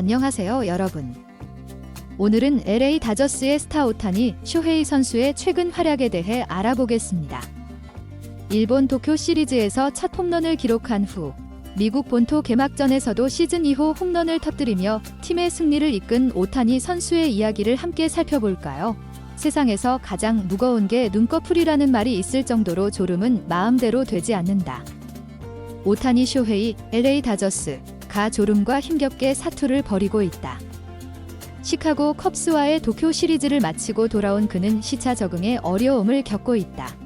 안녕하세요, 여러분. 오늘은 LA 다저스의 스타 오타니 쇼헤이 선수의 최근 활약에 대해 알아보겠습니다. 일본 도쿄 시리즈에서 첫 홈런을 기록한 후 미국 본토 개막전에서도 시즌 2호 홈런을 터뜨리며 팀의 승리를 이끈 오타니 선수의 이야기를 함께 살펴볼까요? 세상에서 가장 무거운 게 눈꺼풀이라는 말이 있을 정도로 졸음은 마음대로 되지 않는다. 오타니 쇼헤이, LA 다저스가 졸음과 힘겹게 사투를 벌이고 있다. 시카고 컵스와의 도쿄 시리즈를 마치고 돌아온 그는 시차 적응에 어려움을 겪고 있다.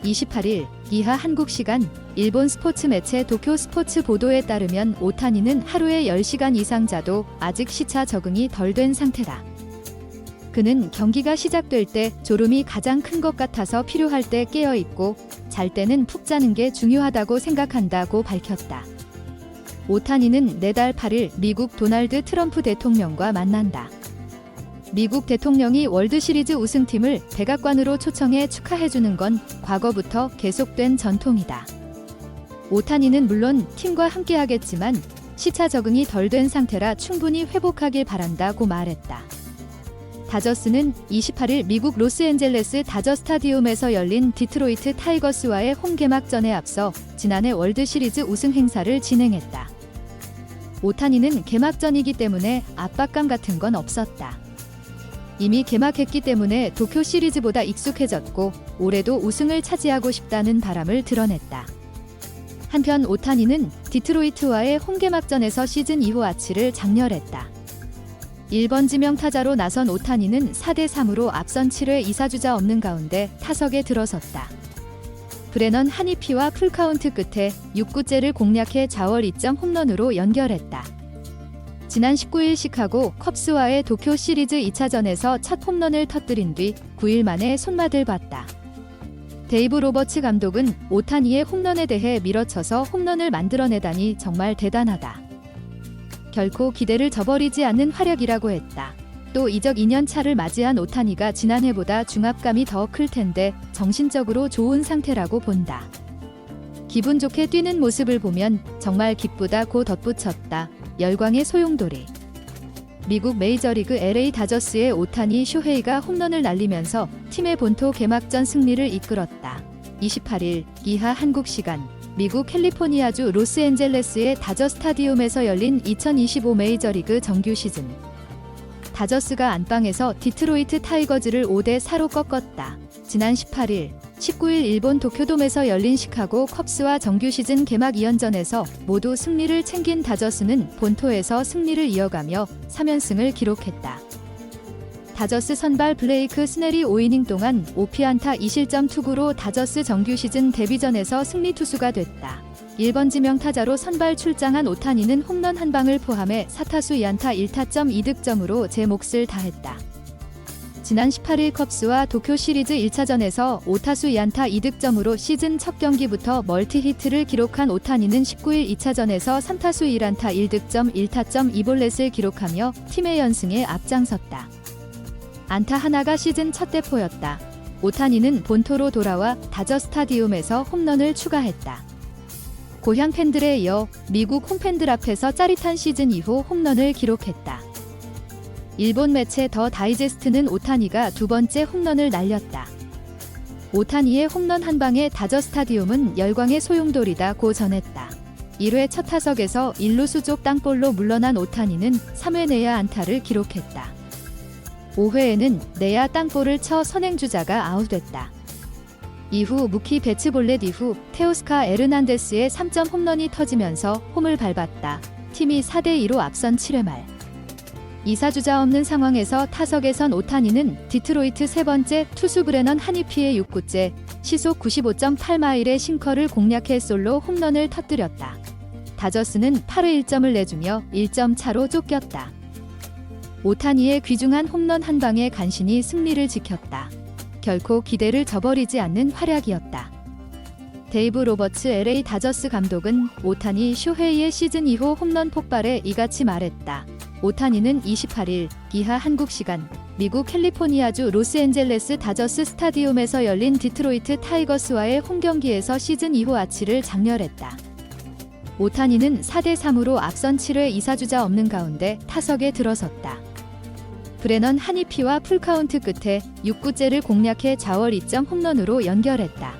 28일 이하 한국 시간 일본 스포츠 매체 도쿄 스포츠 보도에 따르면 오타니는 하루에 10시간 이상 자도 아직 시차 적응이 덜 된 상태다. 그는 경기가 시작될 때 졸음이 가장 큰 것 같아서 필요할 때 깨어 있고 잘 때는 푹 자는 게 중요하다고 생각한다고 밝혔다. 오타니는 내달 8일 미국 도널드 트럼프 대통령과 만난다. 미국 대통령이 월드시리즈 우승팀을 백악관으로 초청해 축하해주는 건 과거부터 계속된 전통이다. 오타니는 물론 팀과 함께하겠지만 시차 적응이 덜 된 상태라 충분히 회복하길 바란다고 말했다. 다저스는 28일 미국 로스앤젤레스 다저 스타디움에서 열린 디트로이트 타이거스와의 홈 개막전에 앞서 지난해 월드시리즈 우승 행사를 진행했다. 오타니는 개막전이기 때문에 압박감 같은 건 없었다. 이미 개막했기 때문에 도쿄 시리즈보다 익숙해졌고 올해도 우승을 차지하고 싶다는 바람을 드러냈다. 한편 오타니는 디트로이트와의 홈 개막전에서 시즌 2호 아치를 장렬했다. 1번 지명 타자로 나선 오타니는 4대3으로 앞선 7회 2사주자 없는 가운데 타석에 들어섰다. 브레넌 하니피와 풀카운트 끝에 6구째를 공략해 좌월 2점 홈런으로 연결했다. 지난 19일 시카고 컵스와의 도쿄 시리즈 2차전에서 첫 홈런을 터뜨린 뒤 9일 만에 손맛을 봤다. 데이브 로버츠 감독은 오타니의 홈런에 대해 밀어쳐서 홈런을 만들어내다니 정말 대단하다. 결코 기대를 저버리지 않는 활약이라고 했다. 또 이적 2년 차를 맞이한 오타니가 지난해보다 중압감이 더 클 텐데 정신적으로 좋은 상태라고 본다. 기분 좋게 뛰는 모습을 보면 정말 기쁘다고 덧붙였다. 열광의 소용돌이. 미국 메이저리그 LA 다저스의 오타니 쇼헤이가 홈런을 날리면서 팀의 본토 개막전 승리를 이끌었다. 28일 이하 한국 시간 미국 캘리포니아주 로스앤젤레스의 다저 스타디움에서 열린 2025 메이저리그 정규 시즌. 다저스가 안방에서 디트로이트 타이거즈를 5대4로 꺾었다. 지난 18일, 19일 일본 도쿄돔에서 열린 시카고 컵스와 정규 시즌 개막 2연전에서 모두 승리를 챙긴 다저스는 본토에서 승리를 이어가며 3연승을 기록했다. 다저스 선발 블레이크 스넬이 5이닝 동안 5피안타 2실점 투구로 다저스 정규 시즌 데뷔전에서 승리 투수가 됐다. 1번 지명 타자로 선발 출장한 오타니는 홈런 한 방을 포함해 4타수 2안타 1타점 2득점으로 제 몫을 다했다. 지난 18일 컵스와 도쿄 시리즈 1차전에서 5타수 2안타 2득점으로 시즌 첫 경기부터 멀티히트를 기록한 오타니는 19일 2차전에서 3타수 1안타 1득점 1타점 2볼넷을 기록하며 팀의 연승에 앞장섰다. 안타 하나가 시즌 첫 대포였다. 오타니는 본토로 돌아와 다저 스타디움에서 홈런을 추가했다. 고향 팬들에 이어 미국 홈팬들 앞에서 짜릿한 시즌 2호 홈런을 기록했다. 일본 매체 더 다이제스트는 오타니가 두 번째 홈런을 날렸다. 오타니의 홈런 한 방에 다저 스타디움은 열광의 소용돌이다고 전했다. 1회 첫 타석에서 1루수 쪽 땅볼로 물러난 오타니는 3회 내야 안타를 기록했다. 5회에는 내야 땅볼을 쳐 선행주자가 아웃됐다. 이후 무키 배츠볼렛 이후 테오스카 에르난데스의 3점 홈런이 터지면서 홈을 밟았다. 팀이 4대2로 앞선 7회 말. 2사주자 없는 상황에서 타석에선 오타니는 디트로이트 세 번째 투수 브레넌 하니피의 6구째 시속 95.8마일의 싱커를 공략해 솔로 홈런을 터뜨렸다. 다저스는 8회 1점을 내주며 1점 차로 쫓겼다. 오타니의 귀중한 홈런 한 방에 간신히 승리를 지켰다. 결코 기대를 저버리지 않는 활약이었다. 데이브 로버츠 LA 다저스 감독은 오타니 쇼헤이의 시즌 2호 홈런 폭발에 이같이 말했다. 오타니는 28일 이하 한국 시간 미국 캘리포니아주 로스앤젤레스 다저스 스타디움에서 열린 디트로이트 타이거스와의 홈 경기에서 시즌 2호 아치를 장렬했다. 오타니는 4대3으로 앞선 7회 2사주자 없는 가운데 타석에 들어섰다. 브레넌 하니피와 풀카운트 끝에 6구째를 공략해 좌월 2점 홈런으로 연결했다.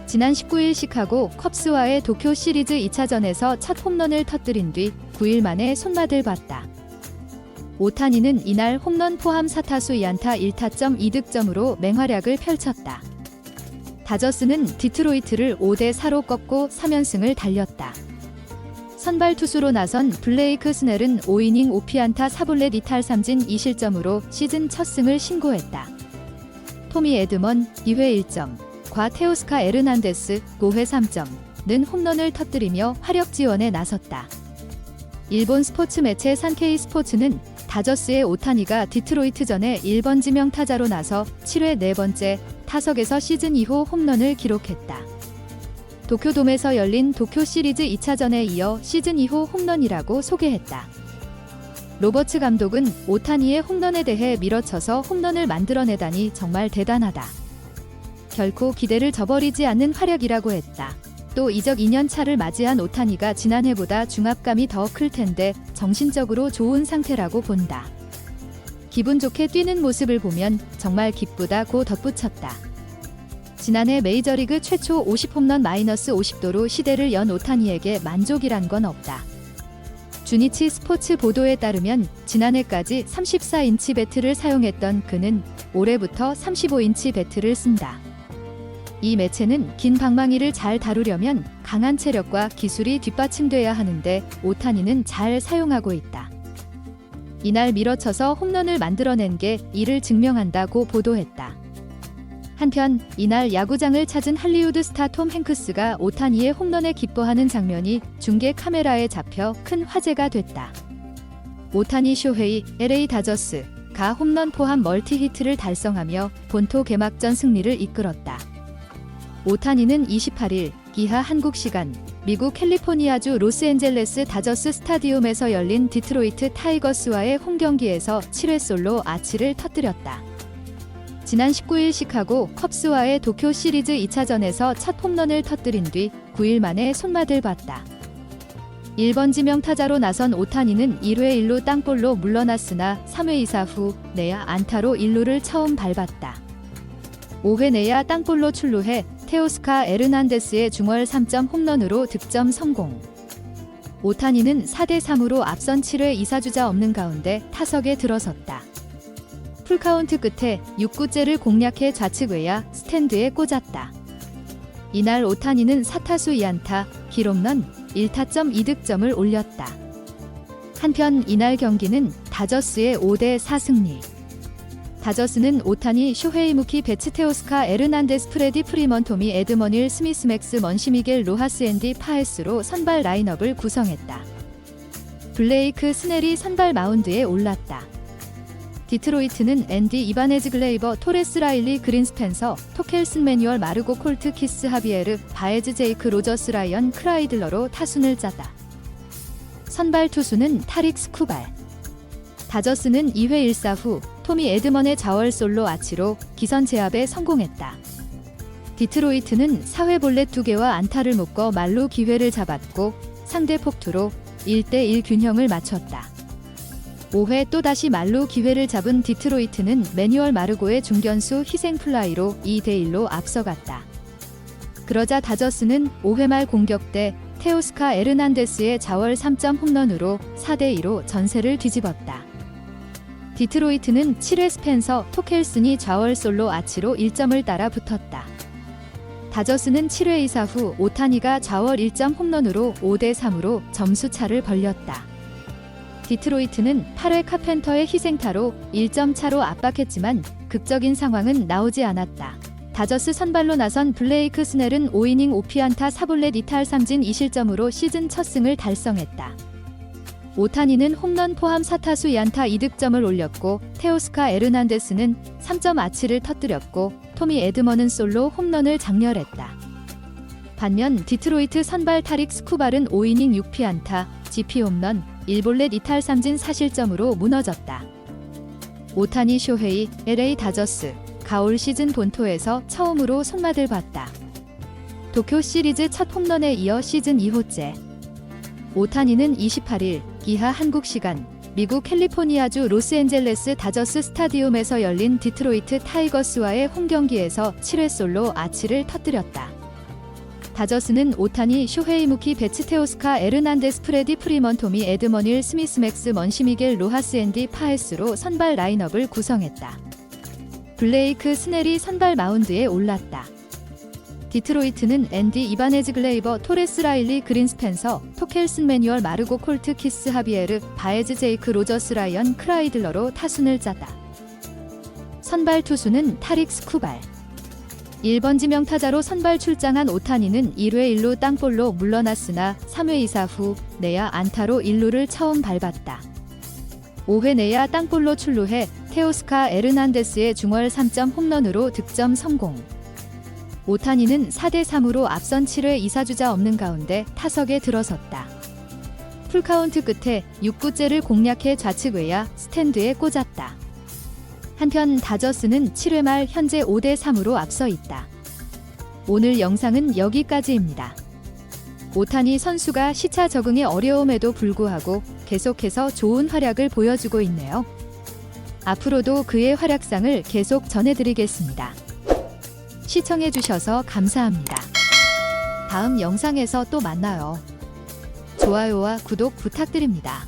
지난 19일 시카고 컵스와의 도쿄 시리즈 2차전에서 첫 홈런을 터뜨린 뒤 9일 만에 손맛을 봤다. 오타니는 이날 홈런 포함 4타수 2안타 1타점 2득점으로 맹활약을 펼쳤다. 다저스는 디트로이트를 5대4로 꺾고 3연승을 달렸다. 선발 투수로 나선 블레이크 스넬은 5이닝 5피안타 4볼넷 2탈 3진 2실점으로 시즌 첫 승을 신고했다. 토미 에드먼 2회 1점, 과 테오스카 에르난데스 5회 3점는 홈런을 터뜨리며 화력 지원에 나섰다. 일본 스포츠 매체 산케이 스포츠는 다저스의 오타니가 디트로이트전에 1번 지명 타자로 나서 7회 4번째 타석에서 시즌 2호 홈런을 기록했다. 도쿄돔에서 열린 도쿄 시리즈 2차전에 이어 시즌 2호 홈런이라고 소개했다. 로버츠 감독은 오타니의 홈런에 대해 밀어쳐서 홈런을 만들어내다니 정말 대단하다. 결코 기대를 저버리지 않는 활약이라고 했다. 또 이적 2년 차를 맞이한 오타니가 지난해보다 중압감이 더 클 텐데 정신적으로 좋은 상태라고 본다. 기분 좋게 뛰는 모습을 보면 정말 기쁘다고 덧붙였다. 지난해 메이저리그 최초 50홈런 -50도로 시대를 연 오타니에게 만족이란 건 없다. 주니치 스포츠 보도에 따르면 지난해까지 34인치 배트를 사용했던 그는 올해부터 35인치 배트를 쓴다. 이 매체는 긴 방망이를 잘 다루려면 강한 체력과 기술이 뒷받침돼야 하는데 오타니는 잘 사용하고 있다. 이날 밀어쳐서 홈런을 만들어낸 게 이를 증명한다고 보도했다. 한편 이날 야구장을 찾은 할리우드 스타 톰 행크스가 오타니의 홈런에 기뻐하는 장면이 중계 카메라에 잡혀 큰 화제가 됐다. 오타니 쇼헤이 LA 다저스가 홈런 포함 멀티히트를 달성하며 본토 개막전 승리를 이끌었다. 오타니는 28일 기하 한국 시간 미국 캘리포니아주 로스앤젤레스 다저스 스타디움에서 열린 디트로이트 타이거스와의 홈경기에서 7회 솔로 아치를 터뜨렸다. 지난 19일 시카고 컵스와의 도쿄 시리즈 2차전에서 첫 홈런을 터뜨린 뒤 9일 만에 손맛을 봤다. 1번 지명 타자로 나선 오타니는 1회 1루 땅볼로 물러났으나 3회 2사 후 내야 안타로 1루를 처음 밟았다. 5회 내야 땅볼로 출루해 테오스카 에르난데스의 중월 3점 홈런으로 득점 성공. 오타니는 4대3으로 앞선 7회 2사주자 없는 가운데 타석에 들어섰다. 풀카운트 끝에 6구째를 공략해 좌측 외야 스탠드에 꽂았다. 이날 오타니는 4타수 2안타, 기홈런 1타점 2득점을 올렸다. 한편 이날 경기는 다저스의 5대4 승리. 다저스는 오타니, 쇼헤이 무키, 베츠, 테오스카, 에르난데스, 프레디 프리먼, 토미 에드먼, 윌 스미스, 맥스 먼시, 미겔 로하스, 앤디 파에스로 선발 라인업을 구성했다. 블레이크 스넬이 선발 마운드에 올랐다. 디트로이트는 앤디 이바네즈, 글레이버, 토레스, 라일리, 그린, 스펜서, 토켈슨, 매뉴얼, 마르고, 콜트, 키스, 하비에르, 바에즈, 제이크, 로저스, 라이언, 크라이들러로 타순을 짰다. 선발 투수는 타릭 스쿠발. 다저스는 2회 1사 후 토미 에드먼의 좌월 솔로 아치로 기선 제압에 성공했다. 디트로이트는 4회 볼넷 2개와 안타를 묶어 말로 기회를 잡았고 상대 폭투로 1대1 균형을 맞췄다. 5회 또다시 말로 기회를 잡은 디트로이트는 매뉴얼 마르고의 중견수 희생플라이로 2대1로 앞서갔다. 그러자 다저스는 5회 말 공격 때 테오스카 에르난데스의 좌월 3점 홈런으로 4대2로 전세를 뒤집었다. 디트로이트는 7회 스펜서 토켈슨이 좌월 솔로 아치로 1점을 따라 붙었다. 다저스는 7회 2사 후 오타니가 좌월 1점 홈런으로 5대3으로 점수차를 벌렸다. 디트로이트는 8회 카펜터의 희생타로 1점 차로 압박했지만 극적인 상황은 나오지 않았다. 다저스 선발로 나선 블레이크 스넬은 5이닝 5피안타 4볼넷 2탈 3진 2실점으로 시즌 첫 승을 달성했다. 오타니는 홈런 포함 4타수 2안타 2득점을 올렸고 테오스카 에르난데스는 3점 아치를 터뜨렸고 토미 에드먼은 솔로 홈런을 장렬했다. 반면 디트로이트 선발 타릭 스쿠발은 5이닝 6피안타, GP 홈런, 1볼넷 2탈 3진 4실점으로 무너졌다. 오타니 쇼헤이, LA 다저스, 가올 시즌 본토에서 처음으로 손맛을 봤다. 도쿄 시리즈 첫 홈런에 이어 시즌 2호째. 오타니는 28일 기하 한국 시간 미국 캘리포니아주 로스앤젤레스 다저스 스타디움에서 열린 디트로이트 타이거스와의 홈경기에서 7회 솔로 아치를 터뜨렸다. 다저스는 오타니, 쇼헤이 무키, 베츠테오스카, 에르난데스, 프레디 프리먼, 토미 에드머닐, 스미스, 맥스 먼시, 미겔 로하스, 앤디 파헤스로 선발 라인업을 구성했다. 블레이크 스넬이 선발 마운드에 올랐다. 디트로이트는 앤디 이바네즈, 글레이버, 토레스, 라일리, 그린, 스펜서, 토켈슨, 매뉴얼, 마르고, 콜트, 키스, 하비에르, 바에즈, 제이크, 로저스, 라이언, 크라이들러로 타순을 짰다. 선발 투수는 타릭스 쿠발. 1번 지명타자로 선발 출장한 오타니는 1회 1루 땅볼로 물러났으나 3회 2사 후 내야 안타로 1루를 처음 밟았다. 5회 내야 땅볼로 출루해 테오스카 에르난데스의 중월 3점 홈런으로 득점 성공. 오타니는 4대3으로 앞선 7회 2사주자 없는 가운데 타석에 들어섰다. 풀카운트 끝에 6구째를 공략해 좌측 외야 스탠드에 꽂았다. 한편 다저스는 7회 말 현재 5대3으로 앞서 있다. 오늘 영상은 여기까지입니다. 오타니 선수가 시차 적응의 어려움에도 불구하고 계속해서 좋은 활약을 보여주고 있네요. 앞으로도 그의 활약상을 계속 전해드리겠습니다. 시청해주셔서 감사합니다. 다음 영상에서 또 만나요. 좋아요와 구독 부탁드립니다.